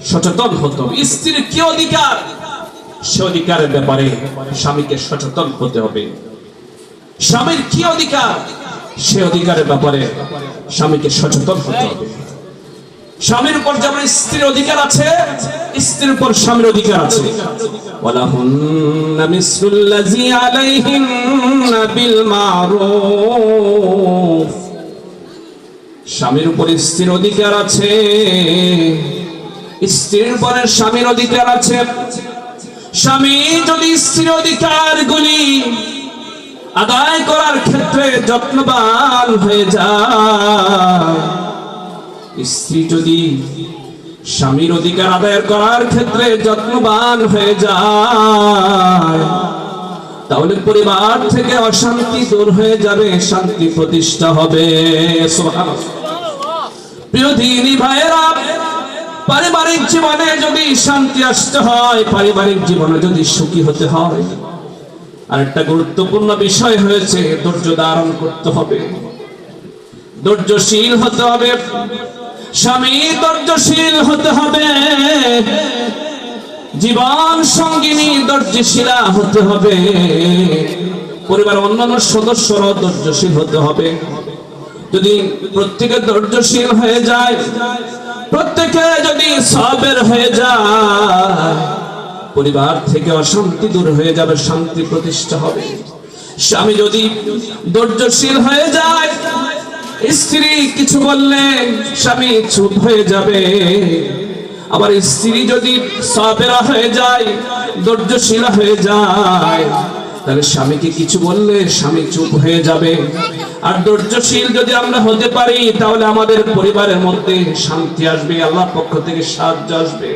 সচেতন হতে হবে। স্ত্রীর কি অধিকার, সে অধিকারের ব্যাপারে স্বামীকে সচেতন হতে হবে। স্বামীর কি অধিকার, সে অধিকারের ব্যাপারে স্বামীকে সচেতন হতে হবে। স্বামীর উপর যেমন স্ত্রীর অধিকার আছে, স্ত্রীর উপর স্বামীর অধিকার আছে। ওয়ালাহুন্না মিসলুল্লাযী আলাইহিন্না বিল মারুফ। স্বামীর উপর স্ত্রীর অধিকার আছে, স্ত্রীর উপর স্বামীর অধিকার আছে। স্বামী যদি স্ত্রীর অধিকারগুলি আদায় করার ক্ষেত্রে যত্নবান হয়ে যায়, স্ত্রী যদি স্বামীর অধিকার আদায় করার ক্ষেত্রে যত্নবান হয়ে যায়, তাহলে পরিবার থেকে অশান্তি দূর হয়ে যাবে, শান্তি প্রতিষ্ঠা হবে। সুবহানাল্লাহ। প্রিয় দিনী ভাইয়েরা, পারিবারিক জীবনে যদি শান্তি আসতে হয়, পারিবারিক জীবনে যদি সুখী হতে হয়, আরেকটা গুরুত্বপূর্ণ বিষয় হয়েছে ধৈর্য ধারণ করতে হবে, ধৈর্যশীল হতে হবে। স্বামী ধৈর্যশীল হতে হবে, জীবন সঙ্গিনী ধৈর্যশীলা হতে হবে, পরিবারের অন্যান্য সদস্যরা ধৈর্যশীল হতে হবে। যদি প্রত্যেকে ধৈর্যশীল হয়ে যায়, প্রত্যেকে যদি সাবের হয়ে যায়, পরিবার থেকে অশান্তি দূর হয়ে যাবে, শান্তি প্রতিষ্ঠা হবে। স্বামী যদি ধৈর্যশীল হয়ে যায়, স্ত্রী কিছু বললে স্বামী চুপ হয়ে যাবে। আবার স্ত্রী যদি সাবেরা হয়ে যায়, ধৈর্যশীলা হয়ে যায়, তাহলে স্বামীকে কিছু বললে স্বামী চুপ হয়ে যাবে। আর ধৈর্যশীল যদি আমরা হতে পারি, তাহলে আমাদের পরিবারের মধ্যে শান্তি আসবে, আল্লাহর পক্ষ থেকে সাহায্য আসবে।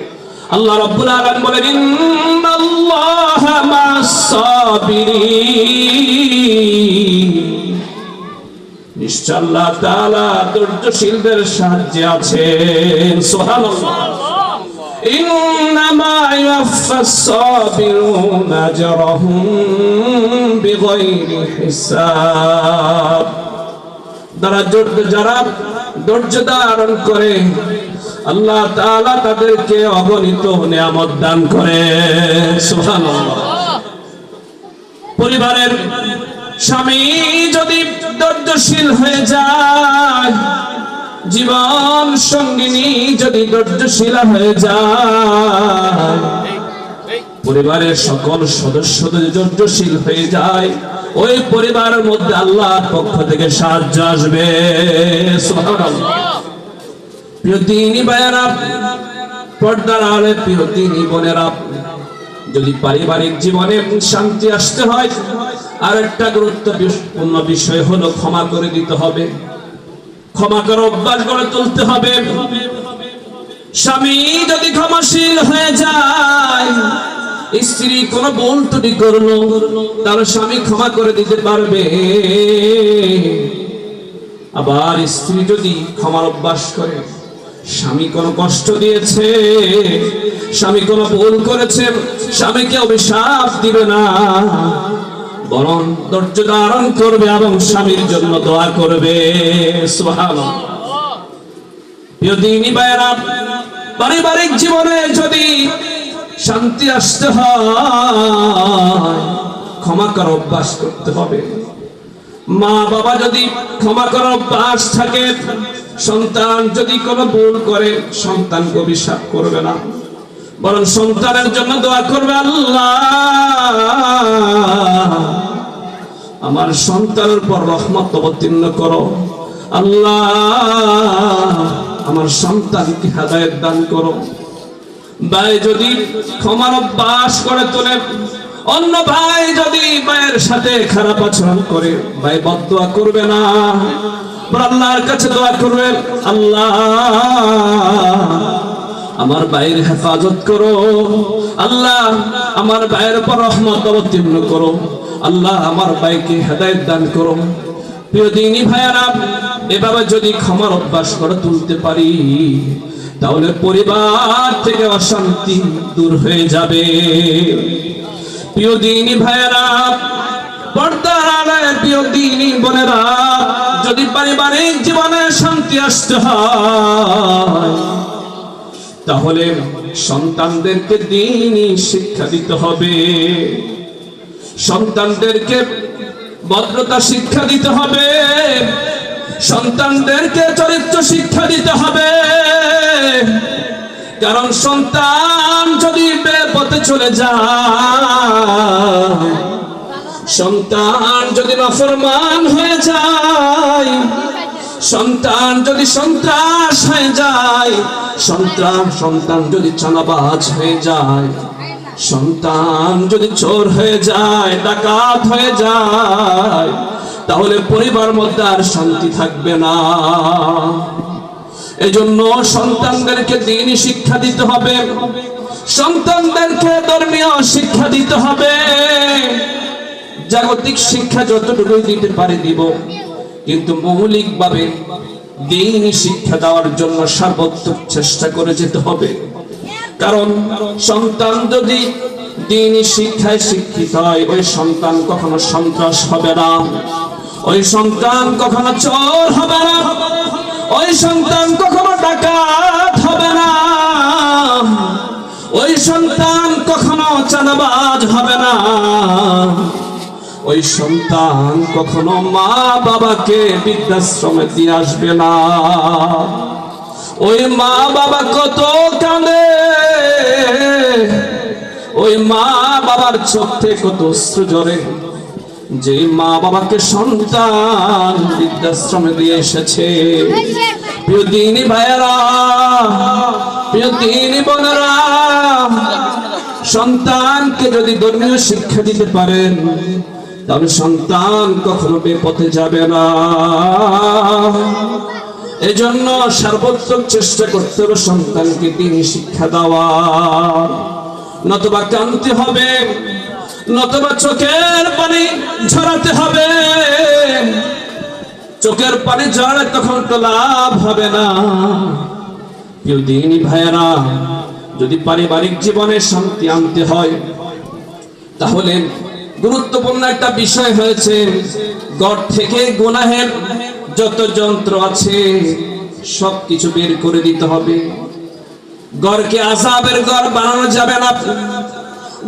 আল্লাহ রাব্বুল আলামিন বলেন, ইন্নাল্লাহা মা'আস সাবিরিন, নিশ্চয় আল্লাহ তাআলা ধৈর্যশীলদের সাহায্যে আছেন। সুবহানাল্লাহ। ইন্নামা ইউওয়াফাস সাবিরুনা আজরাহুম বিগাইরি হিসাব, যারা ধৈর্য ধারণ করে আল্লাহ তাআলা তাদেরকে অগণিত নিয়ামত দান করে। সুবহানাল্লাহ। পরিবারের স্বামী যদি ধৈর্যশীল হয়ে যায়, জীবন সঙ্গিনী যদি ধৈর্যশীলা হয়ে যায়, পরিবারের সকল সদস্য যদি ধৈর্যশীল হয়ে যায়, ওই পরিবারের মধ্যে আল্লাহর পক্ষ থেকে সাহায্য আসবে। সুবহানাল্লাহ। প্রিয় দিনী ভাইয়েরা, পর্দার আড়ালে প্রিয় দিনী বোনেরা, যদি পারিবারিক জীবনে শান্তি আসতে হয়, আর একটা গুরুত্বপূর্ণ বিষয় হলো ক্ষমা করে দিতে হবে, ক্ষমা করে অভ্যাস গড়ে তুলতে হবে। স্বামী যদি ক্ষমাশীল হয়ে যায়, স্ত্রী কোনো ভুল ত্রুটি করলো, তাহলে স্বামী ক্ষমা করে দিতে পারবে। আবার স্ত্রী যদি ক্ষমার অভ্যাস করে, স্বামী কোনো কষ্ট দিয়েছে, স্বামী কোনো ভুল করেছে, স্বামীকে অভিশাপ দিবে না, বরং ধৈর্য ধারণ করবে এবং স্বামীর জন্য দোয়া করবে। সুবহানাল্লাহ। প্রিয় দিনী ভাইয়েরা, পারিবারিক জীবনে যদি শান্তি আসতে হয়, ক্ষমা করার অভ্যাস করতে হবে। মা বাবা যদি ক্ষমা করার অভ্যাস থাকে, সন্তান যদি কোনো ভুল করে সন্তানকে অভিশাপ করবে না, বরং সন্তানের জন্য দোয়া করবে, আল্লাহ আমার সন্তানের উপর রহমত অবতীর্ণ করো, আল্লাহ আমার সন্তানকে হেদায়েত দান করো। ভাই যদি ক্ষমার অভ্যাস করে তোলে, অন্য ভাই যদি ভাইয়ের সাথে খারাপ আচরণ করে, ভাই বদদোয়া করবে না, আল্লাহর কাছে দোয়া করবে, আল্লাহ আমার ভাইয়ের হেফাজত করো, আল্লাহ আমার ভাইয়ের উপর রহমত অবতীর্ণ করো, আল্লাহ আমার ভাইকে হেদায়েত দান করো। প্রিয় দিনী ভাইয়েরা, এভাবে যদি ক্ষমার অভ্যাস করে তুলতে পারি, তাহলে পরিবার থেকে অশান্তি দূর হয়ে যাবে। প্রিয় দিনী ভাইয়েরা, পর্দার আড়ালে প্রিয় দিনী বোনেরা, যদি পারিবারিক জীবনে শান্তি আসতে হয়, তাহলে সন্তানদেরকে দ্বীনি শিক্ষা দিতে হবে, সন্তানদেরকে ভদ্রতা শিক্ষা দিতে হবে, সন্তানদেরকে চরিত্র শিক্ষা দিতে হবে। কারণ সন্তান যদি বেপথে চলে যায়, সন্তান যদি নাফরমান হয়ে যায়, সন্তান যদি সন্ত্রাস হয়ে যায়, সন্তান যদি চাঁদাবাজ হয়ে যায়, সন্তান যদি চোর হয়ে যায়, ডাকাত হয়ে যায়, তাহলে পরিবার মধ্যে আর শান্তি থাকবে না। এজন্য সন্তানদেরকে দ্বীনি শিক্ষা দিতে হবে, সন্তানদেরকে ধর্মীয় শিক্ষা দিতে হবে। জাগতিক শিক্ষা যতটুকু দিতে পারি দিব, কিন্তু মৌলিকভাবে দ্বীনি শিক্ষা দেওয়ার জন্য সর্বোত্তম চেষ্টা করে যেতে হবে। কারণ সন্তান যদি দ্বীনি শিক্ষায় শিক্ষিত হয়, ওই সন্তান কখনো সন্ত্রাস হবে না, ওই সন্তান কখনো চোর হবে না, ওই সন্তান কখনো ডাকাত হবে না, ওই সন্তান কখনো চাঁদাবাজ হবে না, ওই সন্তান কখনো মা বাবাকে বৃদ্ধাশ্রমে দিয়ে আসবে না। ওই মা বাবা কত কাঁদে, ওই মা বাবার চোখ থেকে কত অশ্রু ঝরে, যে মা বাবাকে সন্তান বৃদ্ধাশ্রমে দিয়ে এসেছে। প্রিয় দিনী ভাইয়েরা, প্রিয় দিনী বোনেরা, সন্তানকে যদি ধর্মীয় শিক্ষা দিতে পারেন, তাহলে সন্তান কখনো বিপথে যাবে না। এজন্য সর্বোত্তম চেষ্টা করতে হবে সন্তানকে দ্বীনি শিক্ষা দেওয়া। নতুবা কাঁদতে হবে, নতুবা চোখের পানি ঝরাতে হবে। চোখের পানি ঝরালে তখন তো লাভ হবে না। প্রিয় দিনী ভাইয়েরা, যদি পারিবারিক জীবনে শান্তি আনতে হয়, তাহলে গুরুত্বপূর্ণ একটা বিষয় হয়েছে, ঘর থেকে গুনাহের যত যন্ত্র আছে সবকিছু বের করে দিতে হবে। ঘরকে আযাবের ঘর বানানো যাবে না,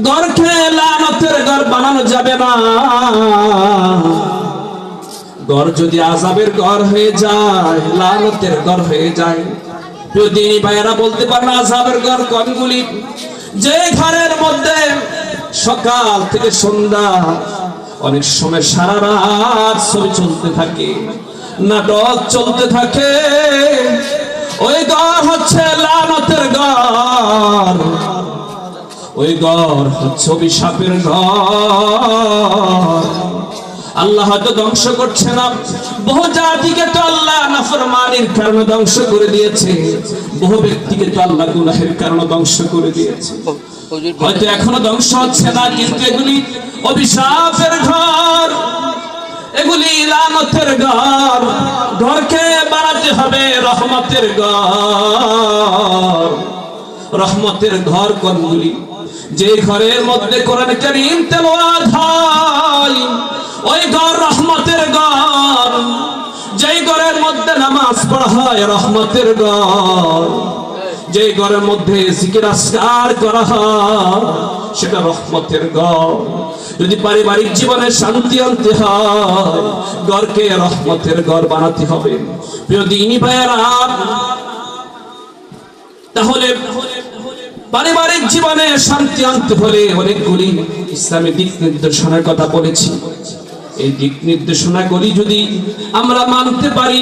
ঘরকে লানতের ঘর বানানো যাবে না। ঘর যদি আযাবের ঘর হয়ে যায়, লানতের ঘর হয়ে যায়, যদি ভাইয়েরা বলতে পারেন আযাবের ঘর কোনগুলি? যে ঘরের মধ্যে সকাল থেকে সন্ধ্যা, অনেক সময় সারা রাত ছবি চলতে থাকে, নাটক চলতে থাকে, ওই ঘর হচ্ছে লানতের ঘর, ওই ঘর হচ্ছে অভিশাপের ঘর। আল্লাহ হয়তো ধ্বংস করছে না, বহু জাতিকে তো আল্লাহ নাফরমানির কারণে ধ্বংস করে দিয়েছে, বহু ব্যক্তিকে তো আল্লাহ গুনাহের কারণে ধ্বংস করে দিয়েছে। হয়তো এখনো ধ্বংস হচ্ছে না, কিন্তু এগুলি অভিশাপের ঘর, এগুলি লানতের ঘর। ঘরকে বানাতে হবে রহমতের ঘর। রহমতের ঘর কোনগুলি? যে ঘরের মধ্যে কোরআন কারীম তেলাওয়াত হয়, ওই ঘর রহমতের ঘর। যেই ঘরের মধ্যে নামাজ পড়া হয়, রহমতের ঘর। যে ঘরের মধ্যে জিকির আজকার করা হয়, সেটা রহমতের ঘর। যদি পারিবারিক জীবনে শান্তি আনতে হয়, ঘরকে রহমতের ঘর বানাতে হবে। প্রিয় দিনী ভাইয়েরা, তাহলে পারিবারিক জীবনে শান্তি আনতে হলে অনেকগুলি ইসলামী দিক নির্দেশনার কথা বলেছি। এই দিক নির্দেশনাগুলি যদি আমরা মানতে পারি,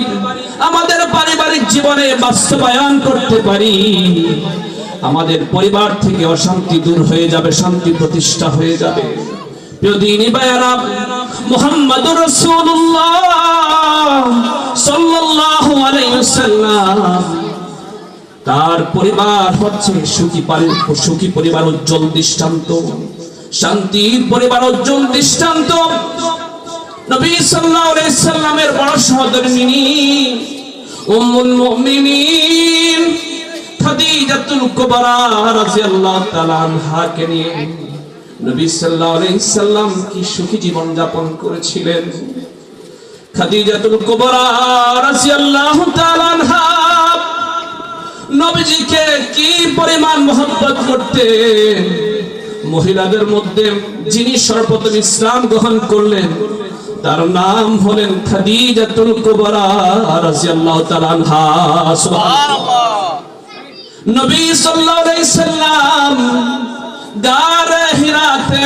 আমাদের পারিবারিক জীবনে বাস্তবায়ন করতে পারি, আমাদের পরিবার থেকে অশান্তি দূর হয়ে যাবে, শান্তি প্রতিষ্ঠা হয়ে যাবে। প্রিয় দিনী ভাইয়েরা, মুহাম্মদুর রাসূলুল্লাহ সাল্লাল্লাহু আলাইহি ওয়াসাল্লাম, তার পরিবার হচ্ছে সুখী পরিবার, উজ্জ্বল দৃষ্টান্ত, শান্তির পরিবার, উজ্জ্বল দৃষ্টান্ত। নবী সাল্লাল্লাহু আলাইহি সাল্লামের বড় সহধর্মিণী উম্মুল মুমিনিন খাদিজাতুল কুবরা রাদিয়াল্লাহু তাআলা আনহাকে নিয়ে নবী সাল্লাল্লাহু আলাইহি সাল্লাম কি সুখী জীবন যাপন করেছিলেন। খাদিজাতুল কুবরা রাদিয়াল্লাহু তাআলা আনহা নবীজিকে কি পরিমাণ মহব্বত করতেন। মহিলাদের মধ্যে যিনি সর্বপ্রথম ইসলাম গ্রহণ করলেন, তার নাম হলেন খাদিজাতুল কুবরা রাদিয়াল্লাহু তাআলা আনহা। সুবহানাল্লাহ। নবী সাল্লাল্লাহু আলাইহি সাল্লাম গারে হিরাতে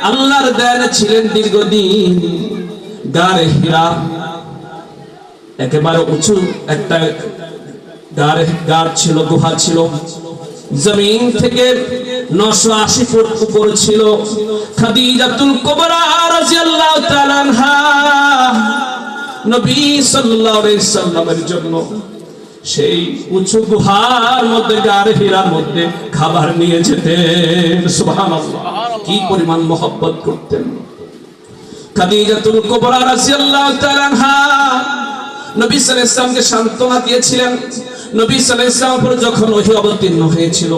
আল্লাহর দেয়ালে ছিলেন দীর্ঘদিন। গারে হিরা একেবারে উঁচু একটা গার ছিল, গুহা ছিল, জমিন থেকে 980 ফুট উপরে ছিল। খাদিজাতুল কুবরা রাদিয়াল্লাহু তাআলা আনহা নবী সাল্লাল্লাহু আলাইহি সাল্লামের জন্য সেই উঁচু গুহার মধ্যে গাড়ে হীরার মধ্যে খাবার নিয়ে যেতেন। সুবহানাল্লাহ, কি পরিমাণ মহব্বত করতেন। খাদিজাতুল কুবরা রাদিয়াল্লাহু তাআলা আনহা নবী সাল্লাল্লাহু আলাইহি ওয়াসাল্লামকে সান্ত্বনা দিয়েছিলেন। নবী সাল্লাল্লাহু আলাইহি ওয়াসাল্লামের উপর যখন ওহী অবতীর্ণ হয়েছিল,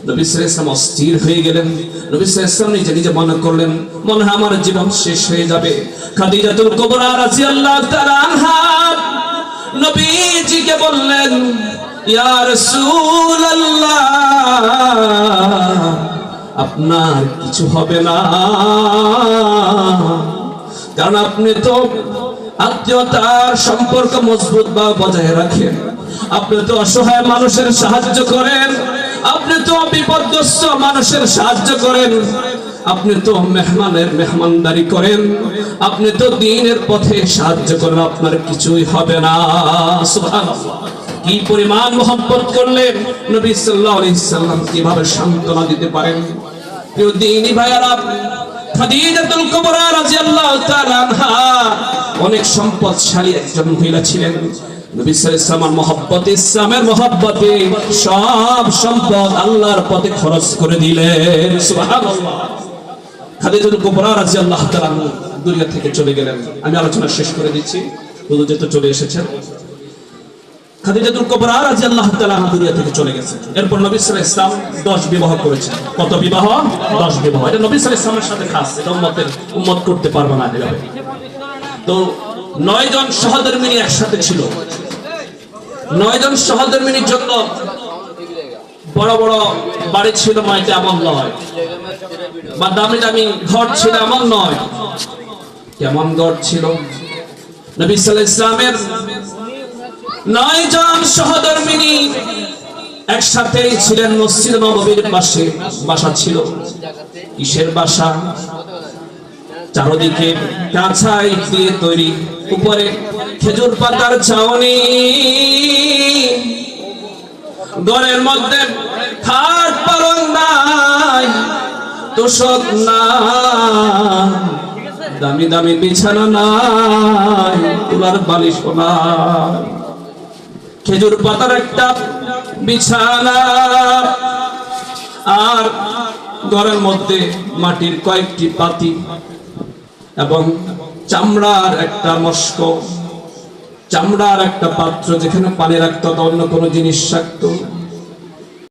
নবী সাল্লাল্লাহু আলাইহি ওয়াসাল্লাম অস্থির হয়ে গেলেন। নবী সাল্লাল্লাহু আলাইহি ওয়াসাল্লাম নিজে নিজে মনে করলেন, মনে হয় আমার জীবন শেষ হয়ে যাবে। খাদিজাতুল কুবরা রাদিয়াল্লাহু তাআলা আনহা নবীজিকে বললেন, ইয়া রাসূলুল্লাহ, আপনার কিছু হবে না, কারণ আপনি তো আত্মীয়তার সম্পর্ক মজবুত বা বজায় রাখেন, আপনি তো অসহায় মানুষের সাহায্য করেন, আপনি তো বিপদগ্রস্ত মানুষের সাহায্য করেন, আপনি তো মেহমানের মেহমানদারি করেন, আপনি তো দ্বীনের পথে সাহায্য করেন, আপনার কিছুই হবে না। সুবহানাল্লাহ, কি পরিমাণ মহব্বত করলেন নবী সাল্লাল্লাহু আলাইহি সাল্লাম, কিভাবে সান্ত্বনা দিতে পারেন। প্রিয় দ্বীনী ভাইয়েরা, খাদিজাতুল কুবরা রাদিয়াল্লাহু তাআলা আনহা অনেক সম্পদশালী একজন মহিলা ছিলেন। নবী সাল্লাল্লাহু আলাইহি ওয়াসাল্লামের মহব্বতে, ইসলামের মহব্বতে সব সম্পদ আল্লাহর পথে খরচ করে দিলেন। সুবহানাল্লাহ। খাদিজাতুল কুবরা রাদিয়াল্লাহু তাআলা দুনিয়া থেকে চলে গেলেন। আমি আলোচনা শেষ করে দিচ্ছি, হুজুর যেহেতু চলে এসেছেন। খাদিজাতুল কুবরা রাদিয়াল্লাহু তাআলা দুনিয়া থেকে চলে গেছেন। এরপর নবী সাল্লাল্লাহু আলাইহি ওয়াসাল্লাম 10 বিবাহ করেছেন। কত বিবাহ? 10 বিবাহ। এটা নবী সাল্লাল্লাহু আলাইহি ওয়াসাল্লামের সাথে খাস, এটা উম্মত করতে পারবে না এভাবে। তো 9 জন সহধর্মিণী একসাথে ছিল। 9 জন সহধর্মিণীর জন্য বড় বড় বাড়ি ছিল না, এটা এমন নয়, বা দামি দামি ঘর ছিল এমন নয়। কেমন ঘর ছিল? নবী সাল্লাল্লাহু আলাইহি ওয়াসাল্লামের 9 জন সহধর্মিণী একসাথে ছিলেন। মসজিদ নববীর পাশে বাসা ছিল। কিসের বাসা? চারদিকে কাঁচা ইট দিয়ে তৈরি, উপরে খেজুর পাতার ছাউনি, ঘরের মধ্যে খাট পালং নাই, তোষক নাই, দামি দামি বিছানা নাই, তুলার বালিশ নাই, খেজুর পাতার একটা বিছানা, আর ঘরের মধ্যে মাটির কয়েকটি পাতি এবং চামড়ার একটা মস্ক, চামড়ার একটা পাত্র যেখানে পানি রাখতো, অন্য কোনো জিনিস রাখতো।